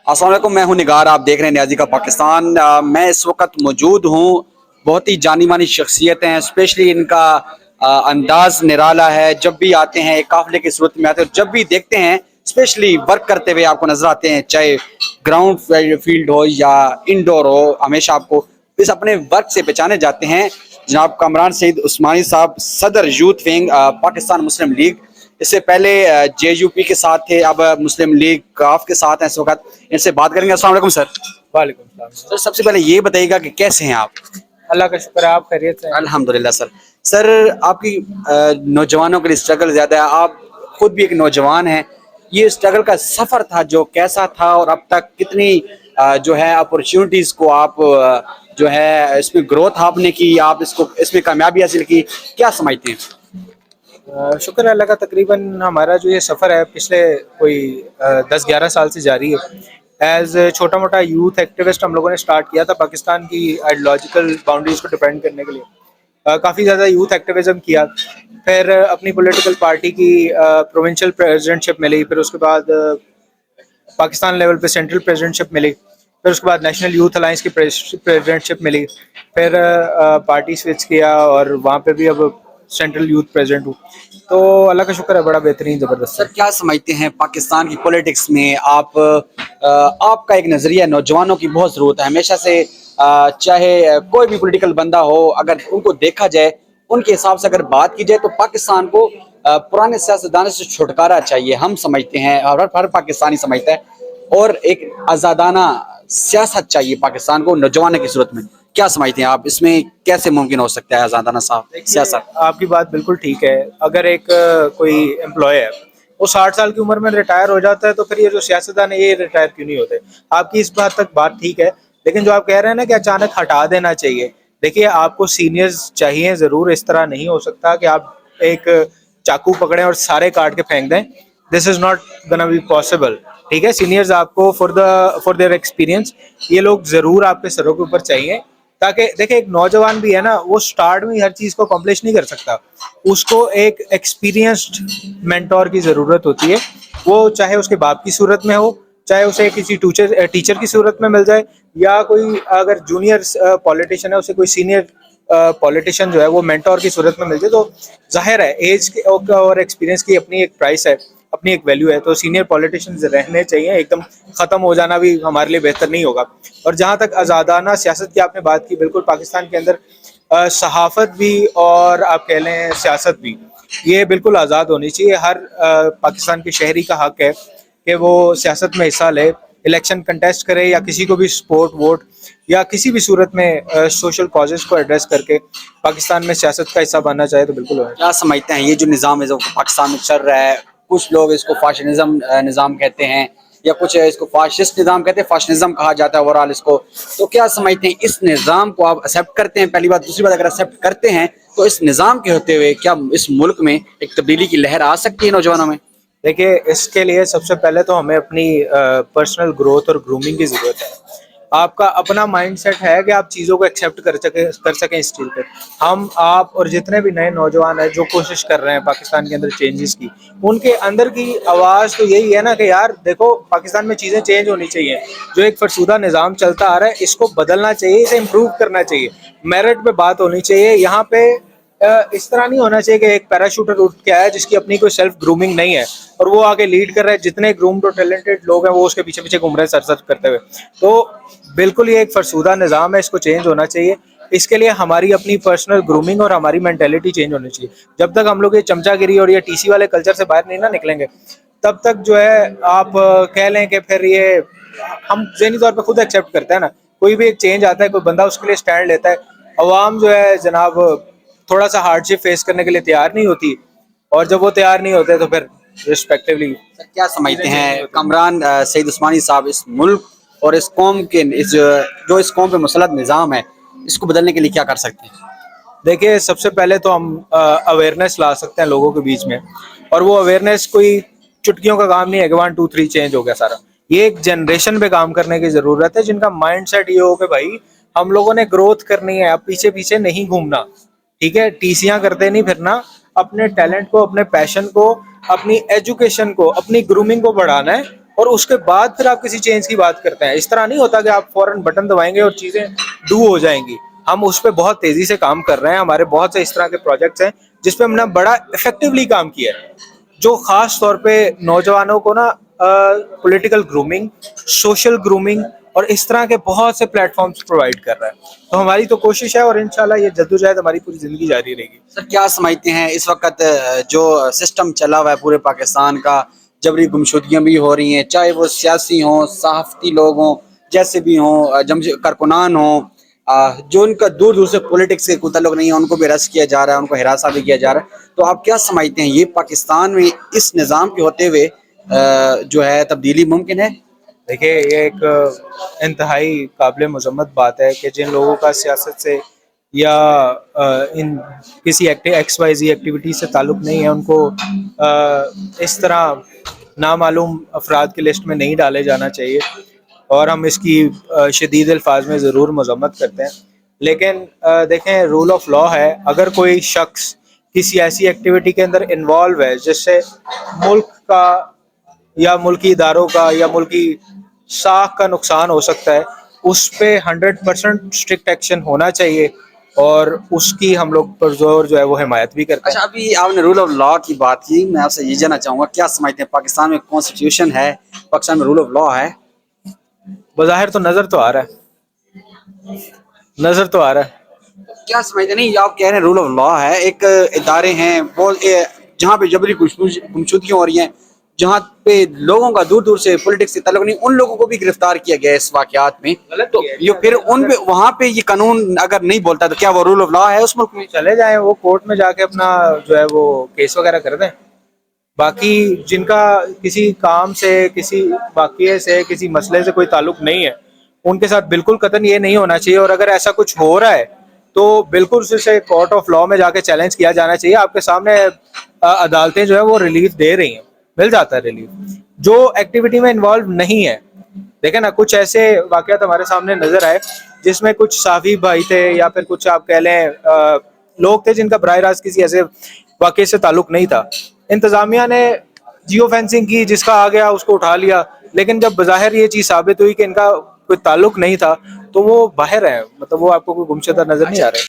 अस्सलाम वालेकुम, मैं हूं निगार, आप देख रहे हैं नियाज़ी का पाकिस्तान। मैं इस वक्त मौजूद हूं, बहुत ही जानी मानी शख्सियत हैं, स्पेशली इनका अंदाज निराला है। जब भी आते हैं एक काफिले की सूरत में आते हैं, और जब भी देखते हैं स्पेशली वर्क करते हुए आपको नजर आते हैं, चाहे ग्राउंड फील्ड हो या इंडोर हो, हमेशा आपको इस अपने वर्क से पहचाने जाते हैं। जनाब कामरान सईद उस्मानी साहब, सदर यूथ विंग पाकिस्तान मुस्लिम लीग, इससे पहले JUP के साथ थे, अब मुस्लिम लीग काफ के साथ हैं इस वक्त। इनसे बात करेंगे। अस्सलाम वालेकुम सर। वालेकुम सलाम। सर सबसे पहले ये बताइएगा कि कैसे हैं आप? अल्लाह का शुक्र है, आप खैरियत से हैं? अल्हम्दुलिल्लाह सर। सर आपकी नौजवानों के लिए स्ट्रगल ज़्यादा है, आप खुद भी एक नौजवान हैं। ये स्ट्रगल का सफ़र था जो कैसा था, और अब तक कितनी जो है अपॉर्चुनिटीज़ को आप जो है इसमें ग्रोथ आपने की, आप इसको इसमें कामयाबी हासिल की, क्या समझते हैं? शुक्र है अल्लाह का। तकरीबन हमारा जो ये सफ़र है पिछले कोई 10-11 साल से जारी है। एज छोटा मोटा यूथ एक्टिविस्ट हम लोगों ने स्टार्ट किया था पाकिस्तान की आइडियोलॉजिकल बाउंड्रीज को डिफेंड करने के लिए। काफ़ी ज़्यादा यूथ एक्टिविज़म किया, फिर अपनी पॉलिटिकल पार्टी की प्रोविंशियल प्रेसिडेंटशिप मिली, फिर उसके बाद पाकिस्तान लेवल पे सेंट्रल प्रेसिडेंटशिप मिली, फिर उसके बाद नेशनल यूथ अलायंस की प्रेसिडेंटशिप मिली, फिर पार्टी स्विच किया और वहाँ पे भी अब सेंट्रल यूथ प्रेसिडेंट हूँ। तो अल्लाह का शुक्र है, बड़ा बेहतरीन ज़बरदस्त। सर क्या समझते हैं पाकिस्तान की पॉलिटिक्स में आप आपका एक नज़रिया, नौजवानों की बहुत ज़रूरत है हमेशा से। चाहे कोई भी पॉलिटिकल बंदा हो, अगर उनको देखा जाए, उनके हिसाब से अगर बात की जाए तो पाकिस्तान को पुराने सियासतदानों से छुटकारा चाहिए, हम समझते हैं, हर पाकिस्तानी समझता है। और एक आज़ादाना सियासत चाहिए पाकिस्तान को नौजवानों की सूरत में। क्या समझते हैं आप, इसमें कैसे मुमकिन हो सकता है आज़ादाना सियासत? आपकी बात बिल्कुल ठीक है। अगर एक कोई एम्प्लॉय है, वो 60 साल की उम्र में रिटायर हो जाता है, तो फिर ये जो सियासतदान है ये रिटायर क्यों नहीं होते? आपकी इस बात तक बात ठीक है, लेकिन जो आप कह रहे हैं ना कि अचानक हटा देना चाहिए, देखिए आपको सीनियर्स चाहिए ज़रूर। इस तरह नहीं हो सकता कि आप एक चाकू पकड़ें और सारे काट के फेंक दें। This is not gonna be possible. ठीक है, सीनियर्स आपको फॉर देयर एक्सपीरियंस, ये लोग ज़रूर आपके सरों के ऊपर चाहिए, ताकि देखिए एक नौजवान भी है ना, वो स्टार्ट में हर चीज़ को अकम्प्लिश नहीं कर सकता। उसको एक एक्सपीरियंस्ड मेंटोर की ज़रूरत होती है। वो चाहे उसके बाप की सूरत में हो, चाहे उसे किसी टीचर की सूरत में मिल जाए, या कोई अगर जूनियर पॉलिटिशियन है, उसे कोई सीनियर पॉलिटिशियन जो है वो मेंटोर की सूरत में मिल जाए। तो जाहिर है एज और एक्सपीरियंस की अपनी एक प्राइस है, अपनी एक वैल्यू है। तो सीनियर पॉलिटिशियंस रहने चाहिए, एकदम ख़त्म हो जाना भी हमारे लिए बेहतर नहीं होगा। और जहाँ तक आज़ादाना सियासत की आपने बात की, बिल्कुल पाकिस्तान के अंदर सहाफ़त भी और आप कह लें सियासत भी, ये बिल्कुल आज़ाद होनी चाहिए। हर पाकिस्तान के शहरी का हक है कि वो सियासत में हिस्सा ले, इलेक्शन कंटेस्ट करे, या किसी को भी सपोर्ट वोट या किसी भी सूरत में सोशल कॉजेज़ को एड्रेस करके पाकिस्तान में सियासत का हिस्सा बनना चाहे तो बिल्कुल हो। क्या समझते हैं ये जो निज़ाम है जो पाकिस्तान में चल रहा है, कुछ लोग इसको फाशिज्म निज़ाम कहते हैं, या कुछ इसको फाशिस्ट निज़ाम कहते हैं, फाशिज्म कहा जाता है ओवरऑल इसको, तो क्या समझते हैं इस निज़ाम को आप एक्सेप्ट करते हैं? पहली बात। दूसरी बात, अगर एक्सेप्ट करते हैं तो इस निज़ाम के होते हुए क्या इस मुल्क में एक तब्दीली की लहर आ सकती है नौजवानों में? देखिए, इसके लिए सबसे पहले तो हमें अपनी पर्सनल ग्रोथ और ग्रूमिंग की ज़रूरत है। आपका अपना माइंडसेट है कि आप चीज़ों को एक्सेप्ट कर सकें इस चीज़ पे। हम, आप और जितने भी नए नौजवान हैं जो कोशिश कर रहे हैं पाकिस्तान के अंदर चेंजेस की, उनके अंदर की आवाज़ तो यही है ना कि यार देखो, पाकिस्तान में चीज़ें चेंज होनी चाहिए। जो एक फरसूदा निज़ाम चलता आ रहा है, इसको बदलना चाहिए, इसे इम्प्रूव करना चाहिए, मेरिट पे बात होनी चाहिए। यहाँ पे इस तरह नहीं होना चाहिए कि एक पैराशूटर उठ के आया जिसकी अपनी कोई सेल्फ ग्रूमिंग नहीं है और वो आगे लीड कर रहा है, जितने ग्रूम्ड और टैलेंटेड लोग हैं वो उसके पीछे पीछे घूम रहे हैं सर सर करते हुए। तो बिल्कुल ये एक फरसूदा निज़ाम है, इसको चेंज होना चाहिए। इसके लिए हमारी अपनी पर्सनल ग्रूमिंग और हमारी मेंटेलिटी चेंज होनी चाहिए। जब तक हम लोग ये चमचागिरी और ये TC वाले कल्चर से बाहर नहीं ना निकलेंगे, तब तक जो है आप कह लें कि फिर ये हम ज़हनी तौर पे खुद एक्सेप्ट करते हैं ना, कोई भी एक चेंज आता है, कोई बंदा उसके लिए स्टैंड लेता है, अवाम जो है जनाब थोड़ा सा हार्डशिप फेस करने के लिए तैयार नहीं होती, और जब वो तैयार नहीं होते तो फिर रिस्पेक्टिवली। सर क्या समझते हैं कामरान सईद उस्मानी साहब, इस मुल्क और इस कौम के जो इस कौम पे मुसलत निज़ाम है, इसको बदलने के लिए क्या कर सकते हैं? देखिए, सबसे पहले तो हम अवेयरनेस ला सकते हैं लोगों के बीच में, और वो अवेयरनेस कोई चुटकियों का काम नहीं है कि 1 2 3 चेंज हो गया सारा। ये एक जनरेशन पे काम करने की ज़रूरत है जिनका माइंड सेट ये हो कि भाई हम लोगों ने ग्रोथ करनी है, अब पीछे पीछे नहीं घूमना। ठीक है, टीसियां करते नहीं फिरना, अपने टैलेंट को, अपने पैशन को, अपनी एजुकेशन को, अपनी ग्रूमिंग को बढ़ाना है, اور اس کے بعد پھر آپ کسی چینج کی بات کرتے ہیں. اس طرح نہیں ہوتا کہ آپ فوراً بٹن دبائیں گے اور چیزیں ڈو ہو جائیں گی. ہم اس پہ بہت تیزی سے کام کر رہے ہیں. ہمارے بہت سے اس طرح کے پروجیکٹس ہیں جس پہ ہم نے بڑا افیکٹولی کام کیا ہے, جو خاص طور پہ نوجوانوں کو نا پولیٹیکل گرومنگ, سوشل گرومنگ اور اس طرح کے بہت سے پلیٹ فارمز پرووائڈ کر رہا ہے. تو ہماری تو کوشش ہے اور انشاءاللہ یہ جدوجہد ہماری پوری زندگی جاری رہے گی. سر کیا سمجھتے ہیں اس وقت جو سسٹم چلا ہوا ہے پورے پاکستان کا, جبری گمشدگیاں بھی ہو رہی ہیں, چاہے وہ سیاسی ہوں, صحافتی لوگ ہوں, جیسے بھی ہوں, کارکنان ہوں, جو ان کا دور دور سے پولیٹکس سے کوئی تعلق نہیں ہے, ان کو بھی ارسٹ کیا جا رہا ہے, ان کو ہراساں بھی کیا جا رہا ہے. تو آپ کیا سمجھتے ہیں یہ پاکستان میں اس نظام کے ہوتے ہوئے جو ہے تبدیلی ممکن ہے؟ دیکھیے یہ ایک انتہائی قابل مذمت بات ہے کہ جن لوگوں کا سیاست سے یا ان کسی ایکس وائی زی ایکٹیویٹی سے تعلق نہیں ہے, ان کو اس طرح نامعلوم افراد کی لسٹ میں نہیں ڈالے جانا چاہیے, اور ہم اس کی شدید الفاظ میں ضرور مذمت کرتے ہیں. لیکن دیکھیں رول آف لا ہے, اگر کوئی شخص کسی ایسی ایکٹیویٹی کے اندر انوالو ہے جس سے ملک کا یا ملکی اداروں کا یا ملکی ساکھ کا نقصان ہو سکتا ہے, اس پہ 100% اسٹرکٹ ایکشن ہونا چاہیے, اور اس کی ہم لوگ پر زور جو ہے وہ حمایت بھی کرتے ہیں. اچھا, ابھی آپ نے رول آف لا کی بات کی, میں آپ سے یہ جاننا چاہوں گا کیا سمجھتے ہیں پاکستان میں کانسٹیٹیوشن ہے, پاکستان میں رول آف لا ہے؟ بظاہر تو نظر تو آ رہا ہے, نظر تو آ رہا ہے. کیا سمجھتے ہیں, نہیں آپ کہہ رہے ہیں رول آف لا ہے, ایک ادارے ہیں وہ جہاں پہ جبری گمشدگیاں ہو رہی ہیں, جہاں پہ لوگوں کا دور دور سے پولیٹکس سے تعلق نہیں, ان لوگوں کو بھی گرفتار کیا گیا ہے اس واقعات میں, تو یہ پھر ان پہ وہاں پہ یہ قانون اگر نہیں بولتا تو کیا وہ رول آف لا ہے اس ملک میں؟ چلے جائیں وہ کورٹ میں جا کے اپنا جو ہے وہ کیس وغیرہ کر دیں. باقی جن کا کسی کام سے, کسی واقعے سے, کسی مسئلے سے کوئی تعلق نہیں ہے, ان کے ساتھ بالکل قطعاً یہ نہیں ہونا چاہیے. اور اگر ایسا کچھ ہو رہا ہے تو بالکل اسے کورٹ آف لا میں جا کے چیلنج کیا جانا چاہیے. آپ کے سامنے عدالتیں جو ہے وہ ریلیف دے رہی ہیں, مل جاتا ہے ریلیف. جو ایکٹیویٹی میں انوالو نہیں ہے, دیکھیں نا کچھ ایسے واقعات ہمارے سامنے نظر آئے جس میں کچھ صحافی بھائی تھے یا پھر کچھ آپ کہہ لیں لوگ تھے جن کا براہ راست کسی ایسے واقعے سے تعلق نہیں تھا. انتظامیہ نے جیو فینسنگ کی, جس کا آ گیا اس کو اٹھا لیا, لیکن جب بظاہر یہ چیز ثابت ہوئی کہ ان کا کوئی تعلق نہیں تھا تو وہ باہر ہے, مطلب وہ آپ کو کوئی گمشدہ نظر نہیں آ رہا ہے.